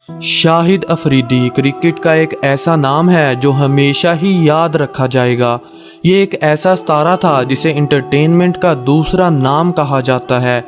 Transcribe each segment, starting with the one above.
Shahid Afridi cricket का एक ऐसा नाम है जो हमेशा ही याद रखा जाएगा। ये एक ऐसा सितारा था जिसे इंटरटेनमेंट का दूसरा नाम कहा जाता है।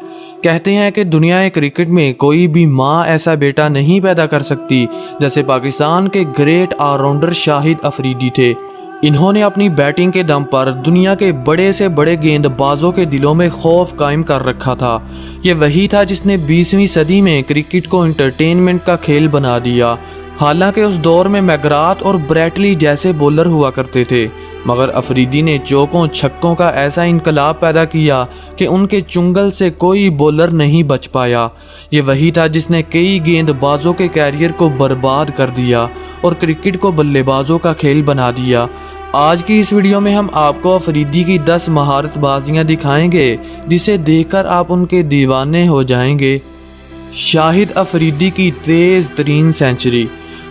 कहते हैं कि दुनिया क्रिकेट में कोई भी माँ ऐसा बेटा नहीं पैदा कर सकती जैसे पाकिस्तान के ग्रेट ऑलराउंडर शाहिद अफरीदी थे। इन्होंने अपनी बैटिंग के दम पर दुनिया के बड़े से बड़े गेंदबाजों के दिलों में खौफ कायम कर रखा था। ये वही था जिसने 20वीं सदी में क्रिकेट को एंटरटेनमेंट का खेल बना दिया। हालांकि उस दौर में मैकग्राथ और ब्रैटली जैसे बॉलर हुआ करते थे, मगर अफरीदी ने चौकों छक्कों का ऐसा इनकलाब पैदा किया कि उनके चुंगल से कोई बॉलर नहीं बच पाया। ये वही था जिसने कई गेंदबाजों के कैरियर को बर्बाद कर दिया और क्रिकेट को बल्लेबाजों का खेल बना दिया। आज की इस वीडियो में हम आपको अफरीदी की 10 महारतबाजियां दिखाएंगे जिसे देखकर आप उनके दीवाने हो जाएंगे। शाहिद अफरीदी की तेज़ तरीन सेंचुरी।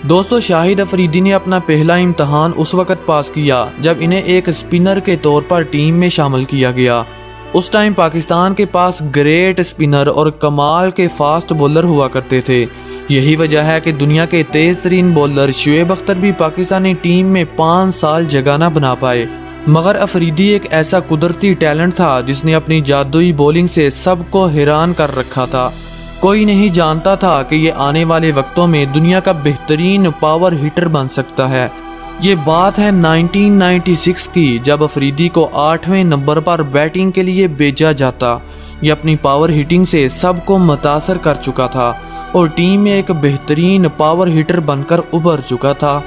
दोस्तों, शाहिद अफरीदी ने अपना पहला इम्तहान उस वक़्त पास किया जब इन्हें एक स्पिनर के तौर पर टीम में शामिल किया गया। उस टाइम पाकिस्तान के पास ग्रेट स्पिनर और कमाल के फास्ट बॉलर हुआ करते थे। यही वजह है कि दुनिया के तेज़ तरीन बॉलर शुएब अख्तर भी पाकिस्तानी टीम में 5 साल जगह न बना पाए। मगर अफरीदी एक ऐसा कुदरती टैलेंट था जिसने अपनी जादुई बॉलिंग से सबको हैरान कर रखा था। कोई नहीं जानता था कि ये आने वाले वक्तों में दुनिया का बेहतरीन पावर हिटर बन सकता है। ये बात है 1996 की, जब अफरीदी को 8वें नंबर पर बैटिंग के लिए भेजा जाता। ये अपनी पावर हिटिंग से सबको मुतासर कर चुका था और टीम में एक बेहतरीन पावर हिटर बनकर उभर चुका था।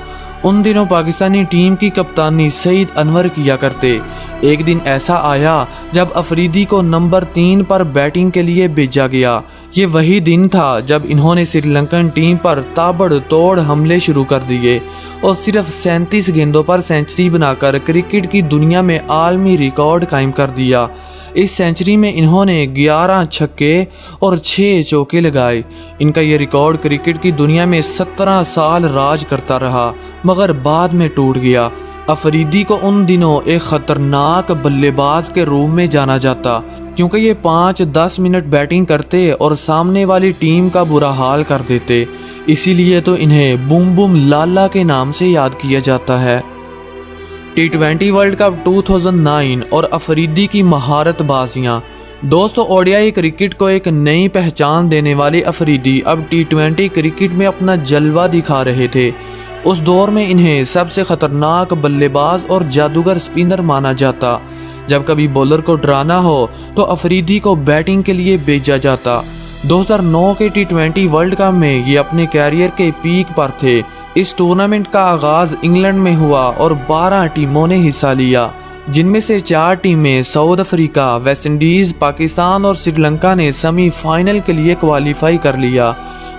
उन दिनों पाकिस्तानी टीम की कप्तानी सईद अनवर किया करते। एक दिन ऐसा आया जब अफरीदी को नंबर 3 पर बैटिंग के लिए भेजा गया। ये वही दिन था जब इन्होंने श्रीलंकन टीम पर ताबड़तोड़ हमले शुरू कर दिए और सिर्फ 37 गेंदों पर सेंचुरी बनाकर क्रिकेट की दुनिया में आलमी रिकॉर्ड कायम कर दिया। इस सेंचुरी में इन्होंने 11 छक्के और 6 चौके लगाए। इनका ये रिकॉर्ड क्रिकेट की दुनिया में 17 साल राज करता रहा, मगर बाद में टूट गया। अफरीदी को उन दिनों एक खतरनाक बल्लेबाज के रूप में जाना जाता, क्योंकि ये 5-10 मिनट बैटिंग करते और सामने वाली टीम का बुरा हाल कर देते। इसीलिए तो इन्हें बूम बूम लाला के नाम से याद किया जाता है। T20 वर्ल्ड कप 2009 और अफरीदी की महारतबाजियां। दोस्तों, ओडीआई क्रिकेट को एक नई पहचान देने वाले अफरीदी अब T20 क्रिकेट में अपना जलवा दिखा रहे थे। उस दौर में इन्हें सबसे खतरनाक बल्लेबाज और जादूगर स्पिनर माना जाता। जब कभी बॉलर को डराना हो तो अफरीदी को बैटिंग के लिए भेजा जाता। 2009 के T20 वर्ल्ड कप में ये अपने कैरियर के पीक पर थे। इस टूर्नामेंट का आगाज इंग्लैंड में हुआ और 12 टीमों ने हिस्सा लिया, जिनमें से 4 टीमें south Africa, West Indies, Pakistan और श्रीलंका ने सेमीफाइनल के लिए क्वालिफाई कर लिया।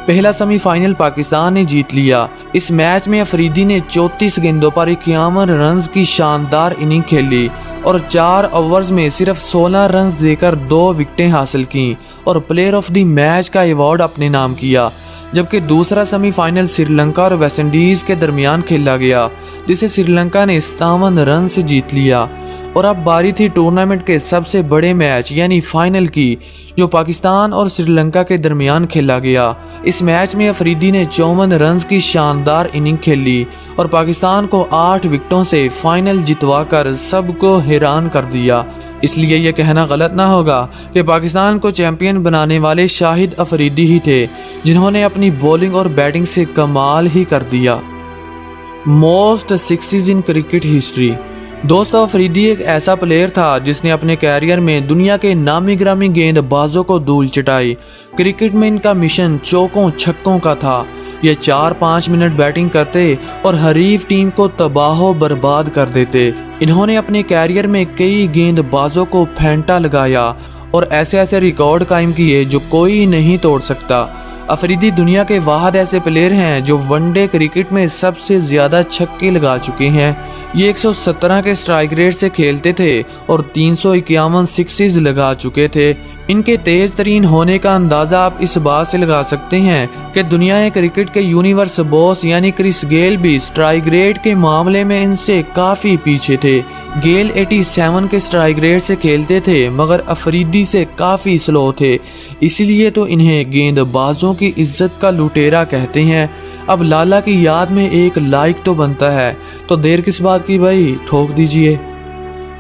पहला सेमीफाइनल पाकिस्तान ने जीत लिया। इस मैच में अफरीदी ने 34 गेंदों पर 51 रन की शानदार इनिंग खेली और 4 ओवर्स में सिर्फ 16 रन देकर 2 विकेटें हासिल की और प्लेयर ऑफ द मैच का अवार्ड अपने नाम किया। जबकि दूसरा सेमीफाइनल श्रीलंका और वेस्ट इंडीज के दरमियान खेला गया, जिसे श्रीलंका ने 57 रन से जीत लिया। और अब बारी थी टूर्नामेंट के सबसे बड़े मैच यानी फाइनल की, जो पाकिस्तान और श्रीलंका के दरमियान खेला गया। इस मैच में अफरीदी ने 54 रन की शानदार इनिंग खेली और पाकिस्तान को 8 विकेटों से फाइनल जितवाकर सबको हैरान कर दिया। इसलिए यह कहना गलत ना होगा कि पाकिस्तान को चैंपियन बनाने वाले शाहिद अफरीदी ही थे, जिन्होंने अपनी बॉलिंग और बैटिंग से कमाल ही कर दिया। Most sixes in cricket history. दोस्तों, अफरीदी एक ऐसा प्लेयर था जिसने अपने कैरियर में दुनिया के नामी गिरामी गेंदबाजों को धूल चटाई। क्रिकेट में इनका मिशन चौकों छक्कों का था। ये 4-5 मिनट बैटिंग करते और हरीफ टीम को तबाह बर्बाद कर देते। इन्होंने अपने कैरियर में कई गेंदबाजों को फेंटा लगाया और ऐसे ऐसे रिकॉर्ड कायम किए जो कोई नहीं तोड़ सकता। अफरीदी दुनिया के वाहिद ऐसे प्लेयर हैं जो वनडे क्रिकेट में सबसे ज़्यादा छक्के लगा चुके हैं। ये 117 के स्ट्राइक रेट से खेलते थे और 351 सिक्सेस लगा चुके थे। इनके तेज तरीन होने का अंदाजा आप इस बात से लगा सकते हैं कि दुनिया क्रिकेट के यूनिवर्स बॉस यानी क्रिस गेल भी स्ट्राइक रेट के मामले में इनसे काफी पीछे थे। गेल 87 के स्ट्राइक रेट से खेलते थे मगर अफरीदी से काफी स्लो थे, इसलिए तो इन्हें गेंदबाजों की इज्जत का लुटेरा कहते हैं। अब लाला की याद में एक लाइक तो बनता है, तो देर किस बात की भाई, ठोक दीजिए।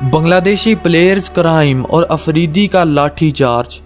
बांग्लादेशी प्लेयर्स क्राइम और अफरीदी का लाठी चार्ज।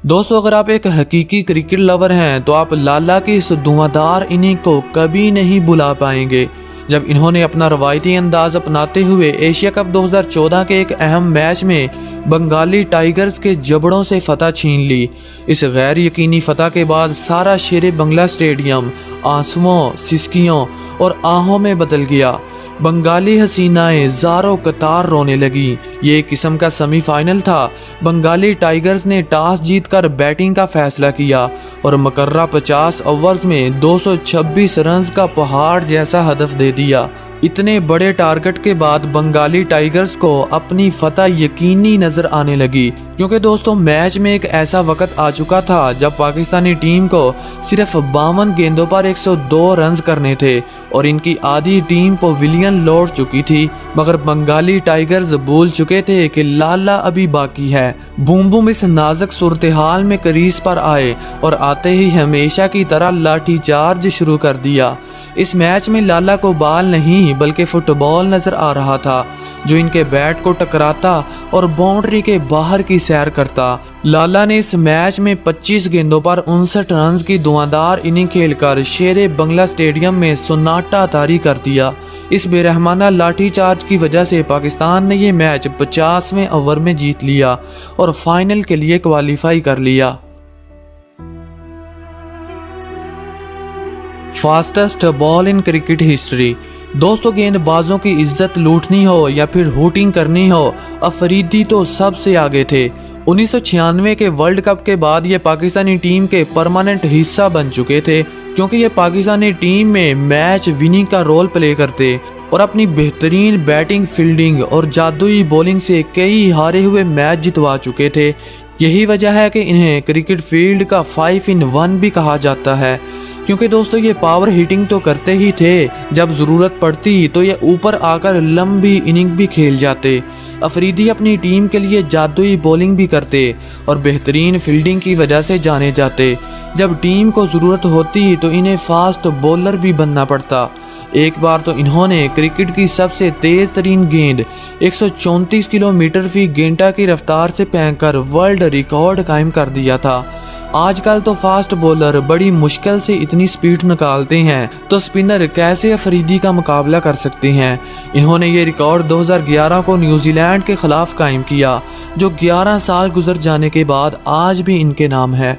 दोस्तों, अगर आप एक हकीकी क्रिकेट लवर हैं तो आप लाला की इस धुआंधार इनिंग को कभी नहीं भुला पाएंगे, जब इन्होंने अपना रवायती अंदाज अपनाते हुए एशिया कप 2014 के एक अहम मैच में बंगाली टाइगर्स के जबड़ों से फतह छीन ली। इस गैर यकीनी फतह के बाद सारा शेरे बंगला स्टेडियम आंसुओं, सिसकियों और आहों में बदल गया। बंगाली हसीनाएं ज़ारों कतार रोने लगी। ये एक किस्म का सेमीफाइनल था। बंगाली टाइगर्स ने टॉस जीतकर बैटिंग का फैसला किया और मुकर्रा 50 ओवर्स में 226 रन का पहाड़ जैसा हदफ दे दिया। इतने बड़े टारगेट के बाद बंगाली टाइगर्स को अपनी फतह यकीनी नजर आने लगी, क्योंकि दोस्तों मैच में एक ऐसा वक्त आ चुका था जब पाकिस्तानी टीम को सिर्फ 52 गेंदों पर 102 रन करने थे और इनकी आधी टीम पवेलियन लौट चुकी थी। मगर बंगाली टाइगर्स भूल चुके थे कि लाला अभी बाकी है। बूम बूम इस नाजुक सूरत हाल में क्रीज पर आए और आते ही हमेशा की तरह लाठीचार्ज शुरू कर दिया। इस मैच में लाला को बॉल नहीं बल्कि फुटबॉल नजर आ रहा था, जो इनके बैट को टकराता और बाउंड्री के बाहर की सैर करता। लाला ने इस मैच में 25 गेंदों पर 59 रन की धुआंधार इनिंग खेलकर शेरे बंगला स्टेडियम में सन्नाटा तारी कर दिया। इस बेरहमाना लाठीचार्ज की वजह से पाकिस्तान ने ये मैच 50वें ओवर में जीत लिया और फाइनल के लिए क्वालिफाई कर लिया। Fastest ball in cricket history. दोस्तों, गेंदबाजों की इज्जत लूटनी हो या फिर हुटिंग करनी हो, अफरीदी तो सबसे आगे थे। 1996 के वर्ल्ड कप के बाद ये पाकिस्तानी टीम के परमानेंट हिस्सा बन चुके थे, क्योंकि ये पाकिस्तानी टीम में मैच विनिंग का रोल प्ले करते और अपनी बेहतरीन बैटिंग, फील्डिंग और जादुई बॉलिंग से कई हारे हुए मैच जितवा चुके थे। यही वजह है कि इन्हें क्रिकेट फील्ड का 5 in 1 भी कहा जाता है, क्योंकि दोस्तों ये पावर हिटिंग तो करते ही थे, जब ज़रूरत पड़ती तो ये ऊपर आकर लंबी इनिंग भी खेल जाते। अफरीदी अपनी टीम के लिए जादुई बॉलिंग भी करते और बेहतरीन फील्डिंग की वजह से जाने जाते। जब टीम को ज़रूरत होती तो इन्हें फास्ट बॉलर भी बनना पड़ता। एक बार तो इन्होंने क्रिकेट की सबसे तेज़ तरीन गेंद 134 किलोमीटर फी घंटा की रफ्तार से फेंककर वर्ल्ड रिकॉर्ड कायम कर दिया था। आजकल तो फास्ट बॉलर बड़ी मुश्किल से इतनी स्पीड निकालते हैं, तो स्पिनर कैसे अफरीदी का मुकाबला कर सकते हैं। इन्होंने ये रिकॉर्ड 2011 को न्यूजीलैंड के खिलाफ कायम किया, जो 11 साल गुजर जाने के बाद आज भी इनके नाम है।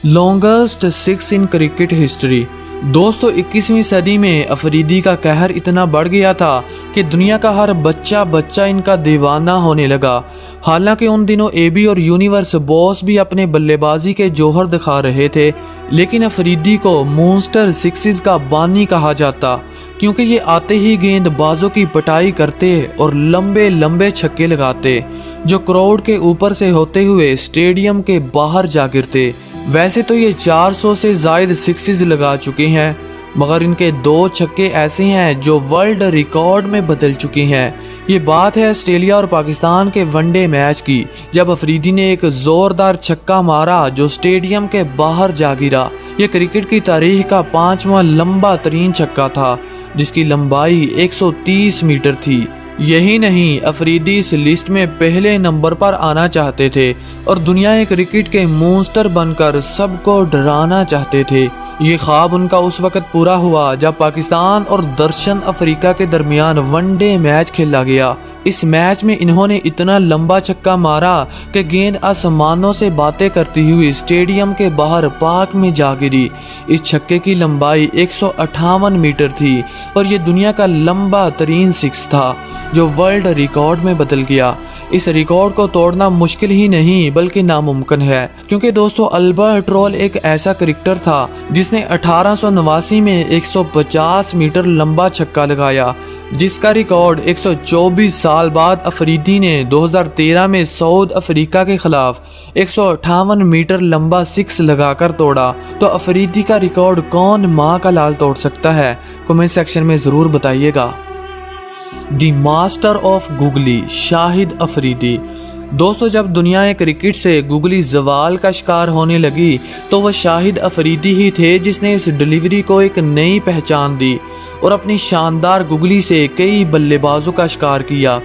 Longest 6 in cricket history. दोस्तों, 21वीं सदी में अफरीदी का कहर इतना बढ़ गया था कि दुनिया का हर बच्चा इनका दीवाना होने लगा। हालांकि उन दिनों एबी और यूनिवर्स बॉस भी अपने बल्लेबाजी के जौहर दिखा रहे थे, लेकिन अफरीदी को मॉन्स्टर सिक्सेस का बानी कहा जाता, क्योंकि ये आते ही गेंदबाजों की पिटाई करते और लंबे लंबे छक्के लगाते, जो क्राउड के ऊपर से होते हुए स्टेडियम के बाहर जा गिरते। वैसे तो ये 400 से ज़ायद सिक्सेस लगा चुके हैं, मगर इनके 2 छक्के ऐसे हैं जो वर्ल्ड रिकॉर्ड में बदल चुके हैं। ये बात है ऑस्ट्रेलिया और पाकिस्तान के वनडे मैच की, जब अफरीदी ने एक जोरदार छक्का मारा जो स्टेडियम के बाहर जा गिरा। ये क्रिकेट की तारीख का 5वां लंबा तरीन छक्का था, जिसकी लंबाई 130 मीटर थी। यही नहीं, अफरीदी इस लिस्ट में पहले नंबर पर आना चाहते थे और दुनिया क्रिकेट के मॉन्स्टर बनकर सबको डराना चाहते थे। ये ख्वाब उनका उस वक्त पूरा हुआ जब पाकिस्तान और दक्षिण अफ्रीका के दरमियान वनडे मैच खेला गया। इस मैच में इन्होंने इतना लंबा छक्का मारा कि गेंद आसमानों से बातें करती हुई स्टेडियम के बाहर पार्क में जा गिरी। इस छक्के की लंबाई 158 मीटर थी और ये दुनिया का लंबा तरीन सिक्स था, जो वर्ल्ड रिकॉर्ड में बदल गया। इस रिकॉर्ड को तोड़ना मुश्किल ही नहीं बल्कि नामुमकिन है, क्योंकि दोस्तों अल्बर्ट रोल एक ऐसा क्रिकेटर था जिसने 1889 में 150 मीटर लंबा छक्का लगाया। जिसका रिकॉर्ड 124 साल बाद अफरीदी ने 2013 में साउथ अफ्रीका के खिलाफ 158 मीटर लंबा सिक्स लगाकर तोड़ा। तो अफरीदी का रिकॉर्ड कौन माँ का लाल तोड़ सकता है? कमेंट सेक्शन में ज़रूर बताइएगा। The master of googly Shahid Afridi. दोस्तों, जब दुनिया क्रिकेट से गुगली जवाल का शिकार होने लगी तो वह शाहिद अफरीदी ही थे जिसने इस डिलीवरी को एक नई पहचान दी और अपनी शानदार गुगली से कई बल्लेबाजों का शिकार किया।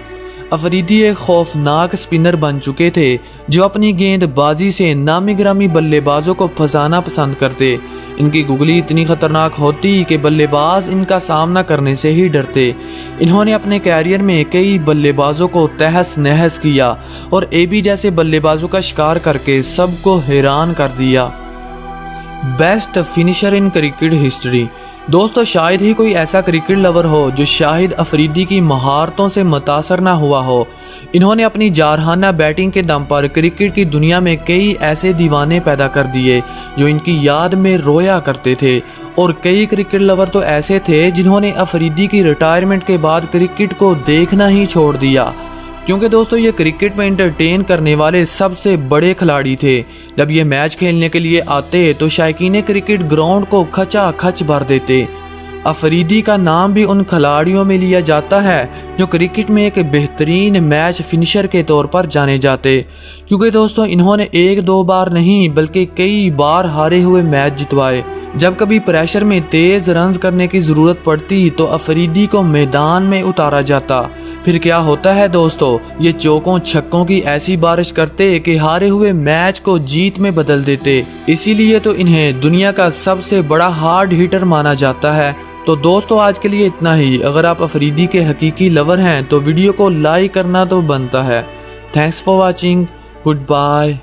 अफरीदी एक खौफनाक स्पिनर बन चुके थे जो अपनी गेंदबाजी से नामी गिरामी बल्लेबाजों को फंसाना पसंद करते। इनकी गुगली इतनी खतरनाक होती कि बल्लेबाज इनका सामना करने से ही डरते। इन्होंने अपने कैरियर में कई बल्लेबाजों को तहस नहस किया और एबी जैसे बल्लेबाजों का शिकार करके सबको हैरान कर दिया। Best finisher in cricket history. दोस्तों, शायद ही कोई ऐसा क्रिकेट लवर हो जो शाहिद अफरीदी की महारतों से मुतासर ना हुआ हो। इन्होंने अपनी जारहाना बैटिंग के दम पर क्रिकेट की दुनिया में कई ऐसे दीवाने पैदा कर दिए जो इनकी याद में रोया करते थे, और कई क्रिकेट लवर तो ऐसे थे जिन्होंने अफरीदी की रिटायरमेंट के बाद क्रिकेट को देखना ही छोड़ दिया, क्योंकि दोस्तों ये क्रिकेट में एंटरटेन करने वाले सबसे बड़े खिलाड़ी थे। जब ये मैच खेलने के लिए आते तो शायकीन क्रिकेट ग्राउंड को खचा खच भर देते। अफरीदी का नाम भी उन खिलाड़ियों में लिया जाता है जो क्रिकेट में एक बेहतरीन मैच फिनिशर के तौर पर जाने जाते, क्योंकि दोस्तों इन्होंने एक दो बार नहीं बल्कि कई बार हारे हुए मैच जितवाए। जब कभी प्रेशर में तेज रन्स करने की ज़रूरत पड़ती तो अफरीदी को मैदान में उतारा जाता। फिर क्या होता है दोस्तों, ये चौकों छक्कों की ऐसी बारिश करते कि हारे हुए मैच को जीत में बदल देते। इसीलिए तो इन्हें दुनिया का सबसे बड़ा हार्ड हिटर माना जाता है। तो दोस्तों, आज के लिए इतना ही। अगर आप अफरीदी के हकीकी लवर हैं तो वीडियो को लाइक करना तो बनता है। Thanks for watching. Good bye.